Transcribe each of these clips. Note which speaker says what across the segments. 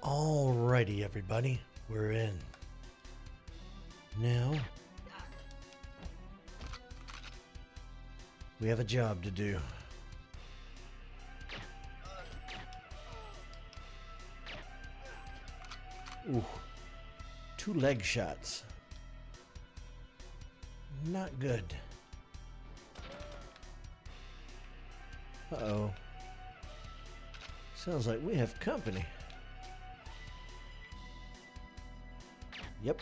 Speaker 1: Alrighty, everybody, we're in. Now, we have a job to do. Ooh, 2 leg shots. Not good. Uh-oh. Sounds like we have company. Yep.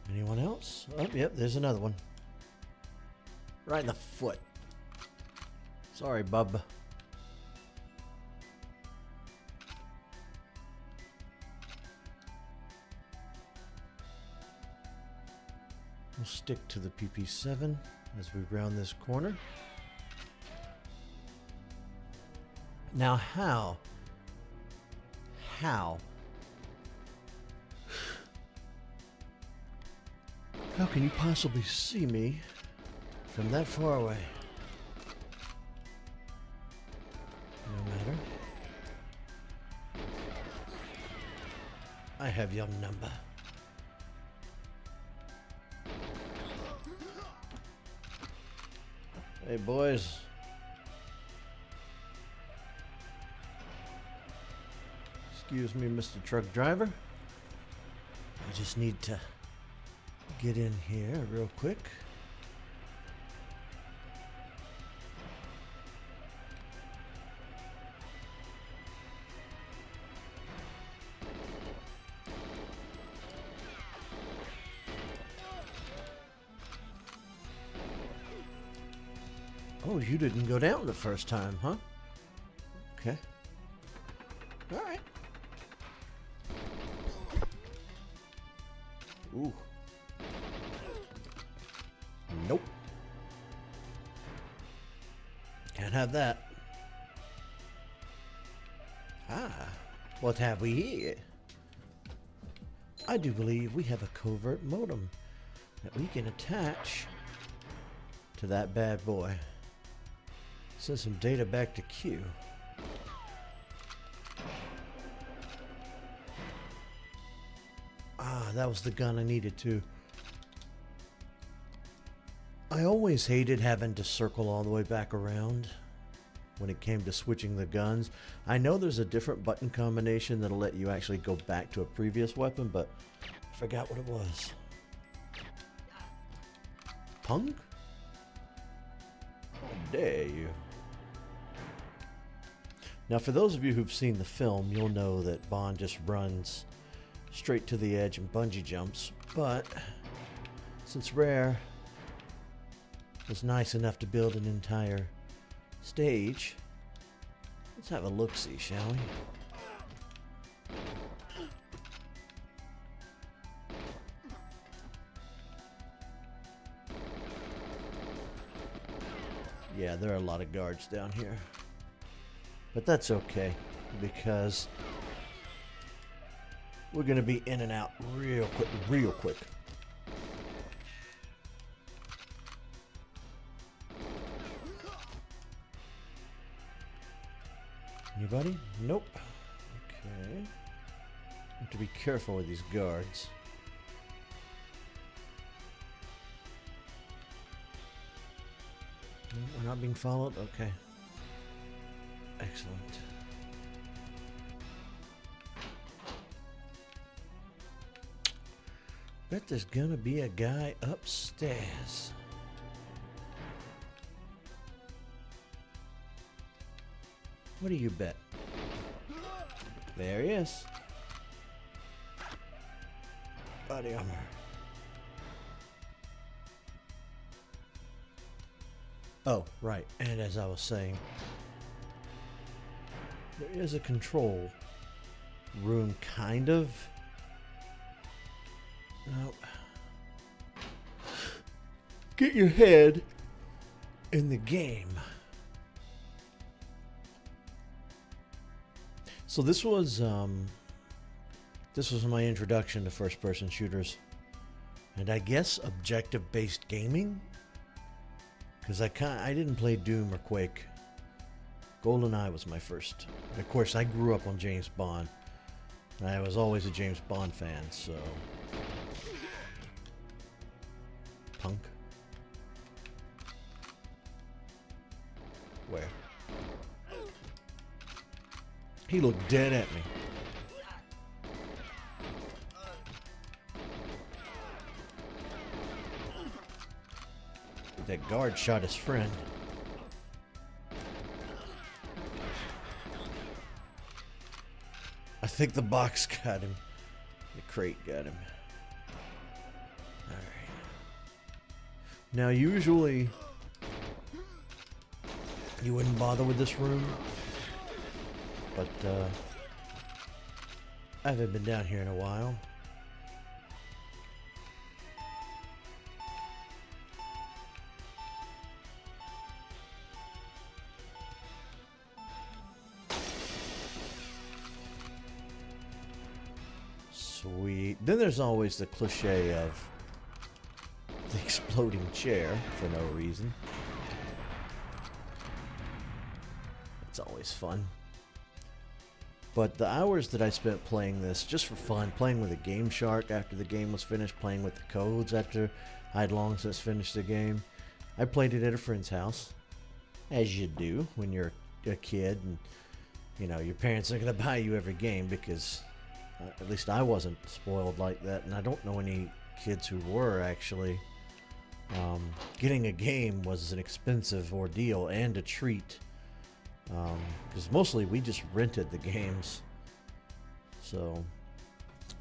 Speaker 1: Anyone else? Oh, yep, there's another one. Right in the foot. Sorry, bub. We'll stick to the PP7 as we round this corner. Now how can you possibly see me from that far away? No matter. I have your number. Hey, boys. Excuse me, Mr. Truck Driver. I just need to get in here real quick. Oh, you didn't go down the first time, huh? Okay. All right. Ooh. Nope. Can't have that. Ah, what have we here? I do believe we have a covert modem that we can attach to that bad boy. Send some data back to Q. Ah, that was the gun I needed too. I always hated having to circle all the way back around when it came to switching the guns. I know there's a different button combination that'll let you actually go back to a previous weapon, but I forgot what it was. Punk? How dare you? Now, for those of you who've seen the film, you'll know that Bond just runs straight to the edge and bungee jumps, but since Rare was nice enough to build an entire stage, let's have a look-see, shall we? Yeah, there are a lot of guards down here. But that's okay, because we're going to be in and out real quick. Anybody? Nope. Okay. Have to be careful with these guards. We're not being followed? Okay. Excellent. Bet there's gonna be a guy upstairs. What do you bet? There he is. Body armor. Oh, right. And as I was saying, there is a control room, kind of. Nope. Get your head in the game. So this was my introduction to first-person shooters, and I guess objective-based gaming, because I didn't play Doom or Quake. GoldenEye was my first. Of course, I grew up on James Bond. I was always a James Bond fan, so... Punk? Where? He looked dead at me. That guard shot his friend. I think the box got him. The crate got him. Alright. Now usually you wouldn't bother with this room. But I haven't been down here in a while. Sweet. Then there's always the cliche of the exploding chair for no reason. It's always fun. But the hours that I spent playing this just for fun, playing with a Game Shark after the game was finished, playing with the codes after I'd long since finished the game. I played it at a friend's house, as you do when you're a kid and, you know, your parents are going to buy you every game because at least I wasn't spoiled like that, and I don't know any kids who were actually. Getting a game was an expensive ordeal and a treat. Because mostly we just rented the games. So,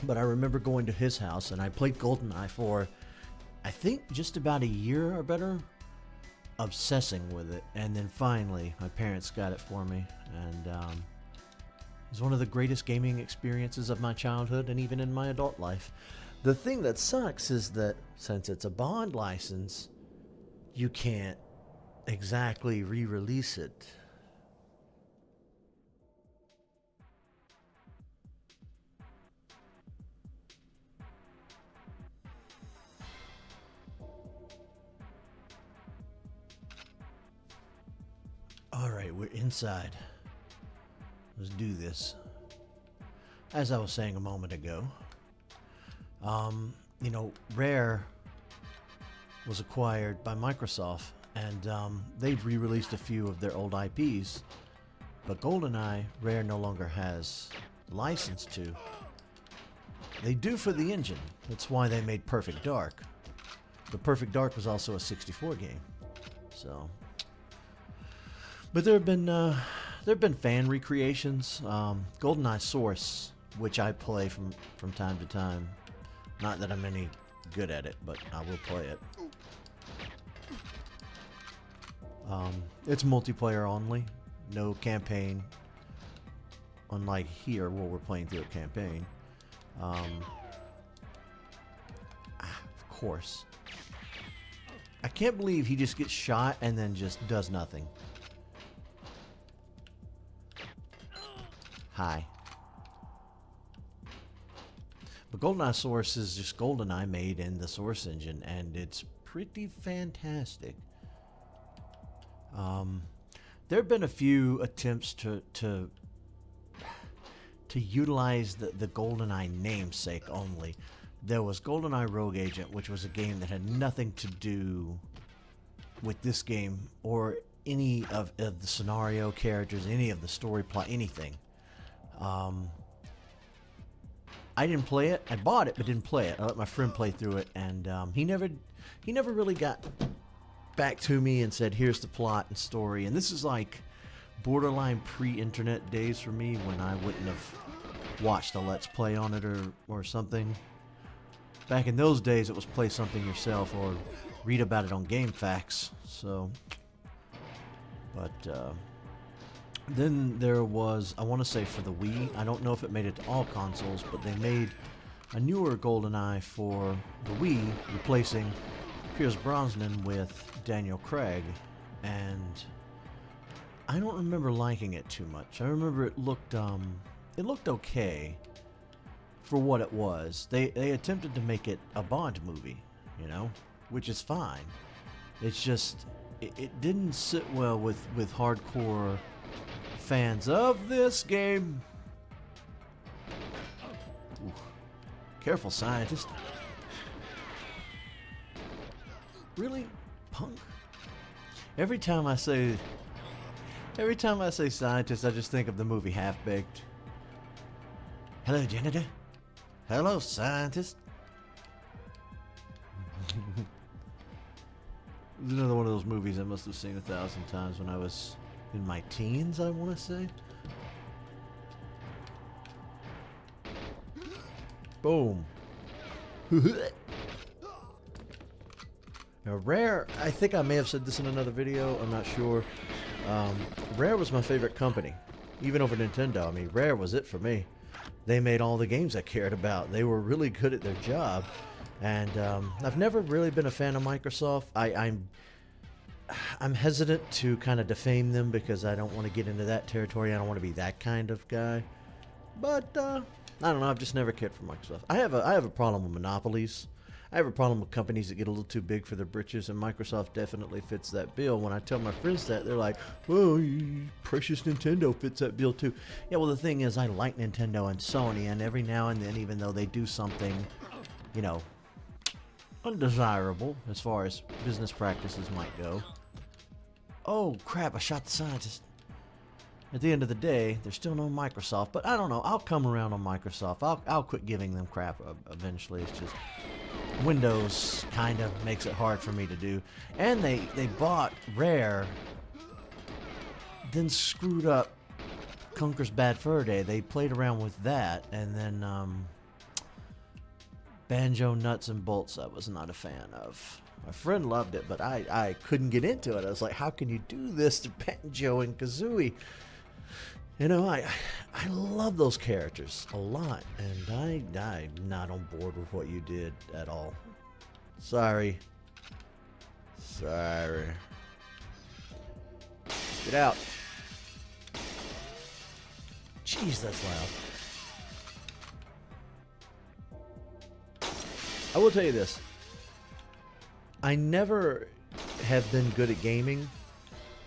Speaker 1: but I remember going to his house and I played GoldenEye for, I think, just about a year or better, obsessing with it. And then finally, my parents got it for me, and it was one of the greatest gaming experiences of my childhood and even in my adult life. The thing that sucks is that since it's a Bond license, you can't exactly re-release it. Alright, we're inside. Let's do this. As I was saying a moment ago, you know, Rare was acquired by Microsoft, and they've re-released a few of their old IPs, but GoldenEye, Rare no longer has license to. They do for the engine. That's why they made Perfect Dark. But Perfect Dark was also a 64 game. So... But there have been fan recreations. GoldenEye Source, which I play from time to time. Not that I'm any good at it, but I will play it. It's multiplayer only, no campaign. Unlike here, where we're playing through a campaign. Of course. I can't believe he just gets shot and then just does nothing. Hi. But GoldenEye Source is just GoldenEye made in the Source engine, and it's pretty fantastic. There have been a few attempts to utilize the GoldenEye namesake only. There was GoldenEye Rogue Agent, which was a game that had nothing to do with this game or any of the scenario characters, any of the story plot, anything. I didn't play it. I bought it, but didn't play it. I let my friend play through it, and he never really got back to me and said, "Here's the plot and story." And this is like borderline pre-internet days for me, when I wouldn't have watched a Let's Play on it or something. Back in those days, it was play something yourself or read about it on GameFAQs. So, but. Then there was, I want to say for the Wii, I don't know if it made it to all consoles, but they made a newer GoldenEye for the Wii, replacing Pierce Brosnan with Daniel Craig, and I don't remember liking it too much. I remember it looked okay for what it was. They attempted to make it a Bond movie, you know, which is fine. It's just, it didn't sit well with hardcore fans of this game. Ooh. Careful, scientist. Really? Punk? Every time I say scientist, I just think of the movie Half-Baked. Hello, janitor. Hello, scientist. It's another one of those movies I must have seen 1,000 times when I was in my teens, I want to say. Boom. Now, Rare, I think I may have said this in another video, I'm not sure. Rare was my favorite company, even over Nintendo. I mean, Rare was it for me. They made all the games I cared about. They were really good at their job. And I've never really been a fan of Microsoft. I'm hesitant to kind of defame them because I don't want to get into that territory. I don't want to be that kind of guy. But I don't know. I've just never cared for Microsoft. I have a problem with monopolies. I have a problem with companies that get a little too big for their britches, and Microsoft definitely fits that bill. When I tell my friends that, they're like, "Oh, precious Nintendo fits that bill too." Yeah, well, the thing is, I like Nintendo and Sony, and every now and then, even though they do something, you know, undesirable as far as business practices might go. Oh crap, I shot the scientist. At the end of the day, there's still no Microsoft, but I don't know, I'll come around on Microsoft. I'll quit giving them crap eventually. It's just Windows kind of makes it hard for me to do. And they bought Rare, then screwed up Conker's Bad Fur Day. They played around with that, and then Banjo Nuts and Bolts I was not a fan of. My friend loved it, but I couldn't get into it. I was like, how can you do this to Banjo and Kazooie? You know, I love those characters a lot, and I'm not on board with what you did at all. Sorry. Sorry. Get out. Jeez, that's loud. I will tell you this. I never have been good at gaming.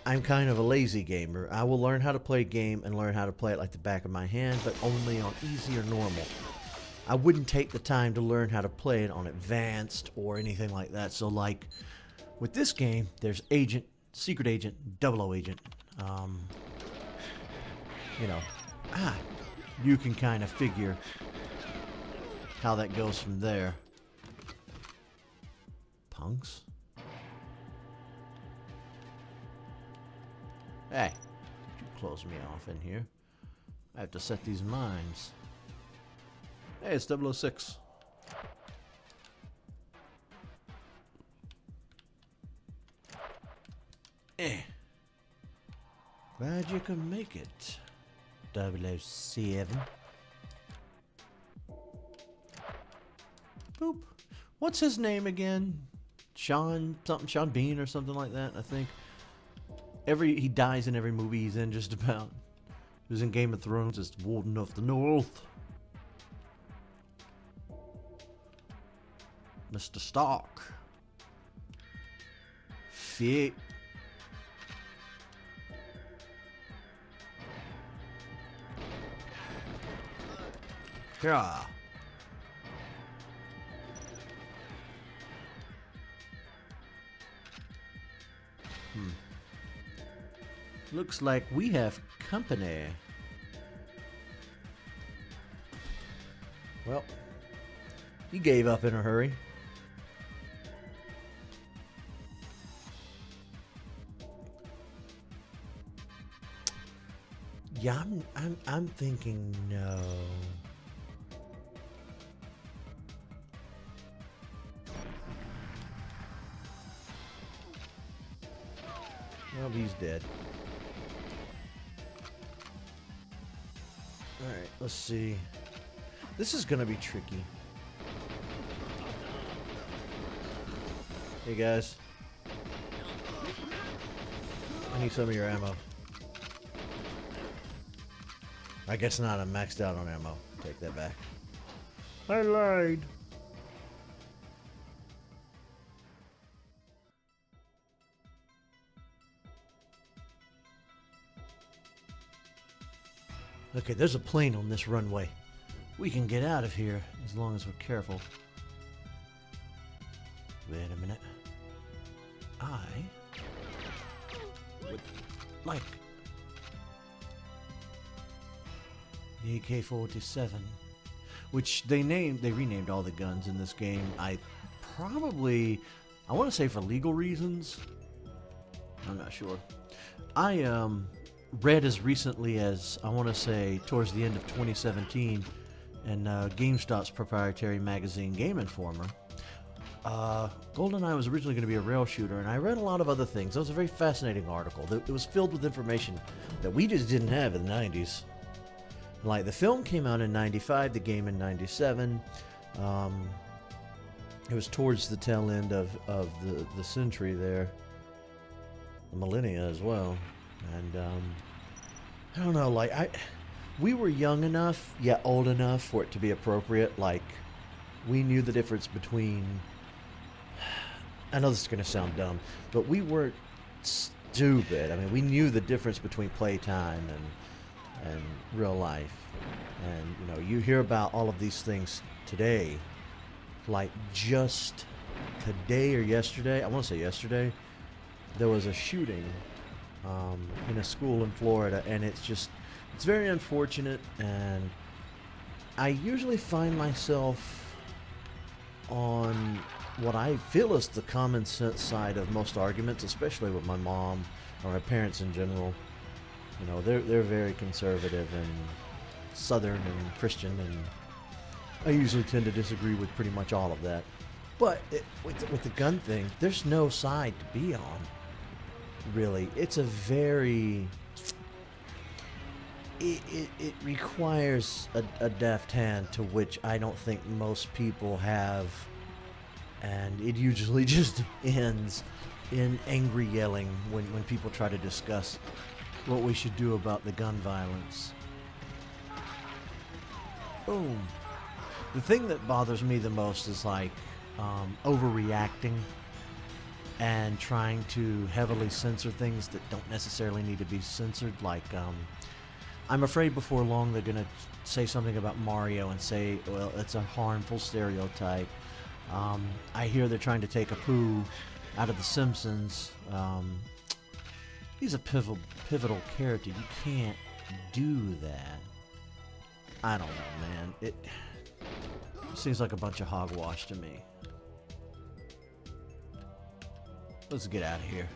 Speaker 1: I'm kind of a lazy gamer. I will learn how to play a game and learn how to play it like the back of my hand, but only on easy or normal. I wouldn't take the time to learn how to play it on advanced or anything like that. So like with this game, there's agent, secret agent, 00 agent. You know, you can kind of figure how that goes from there. Punks. Hey, you close me off in here. I have to set these mines. Hey, it's 006. Glad you could make it, 007. Boop. What's his name again? Sean something, Sean Bean or something like that, I think. He dies in every movie he's in, just about. He was in Game of Thrones as Warden of the North. Mr. Stark. Fit. Yeah. Looks like we have company. Well, he gave up in a hurry. Yeah, I'm thinking no. Well, he's dead. Alright, let's see. This is gonna be tricky. Hey guys. I need some of your ammo. I guess not, I'm maxed out on ammo. Take that back. I lied. Okay, there's a plane on this runway. We can get out of here as long as we're careful. Wait a minute. I would like the AK-47, which they renamed all the guns in this game. I want to say for legal reasons. I'm not sure. I read as recently as, I want to say, towards the end of 2017 in GameStop's proprietary magazine, Game Informer. GoldenEye was originally going to be a rail shooter, and I read a lot of other things. It was a very fascinating article. It was filled with information that we just didn't have in the 90s. Like, the film came out in 95, the game in 97. It was towards the tail end of the century there. The millennia as well. And, I don't know, like, we were young enough, yet old enough for it to be appropriate. Like, we knew the difference between... I know this is going to sound dumb, but we weren't stupid. I mean, we knew the difference between playtime and real life. And, you know, you hear about all of these things today. Like, just today or yesterday, I want to say yesterday, there was a shooting in a school in Florida, and it's very unfortunate. And I usually find myself on what I feel is the common sense side of most arguments, especially with my mom or my parents in general. You know, they're very conservative and Southern and Christian, and I usually tend to disagree with pretty much all of that. But with the gun thing, there's no side to be on, really. It's a very... It requires a deft hand, to which I don't think most people have, and it usually just ends in angry yelling when people try to discuss what we should do about the gun violence. Boom. The thing that bothers me the most is like overreacting and trying to heavily censor things that don't necessarily need to be censored. Like, I'm afraid before long they're going to say something about Mario and say, well, it's a harmful stereotype. I hear they're trying to take Apu out of The Simpsons. He's a pivotal character. You can't do that. I don't know, man. It seems like a bunch of hogwash to me. Let's get out of here.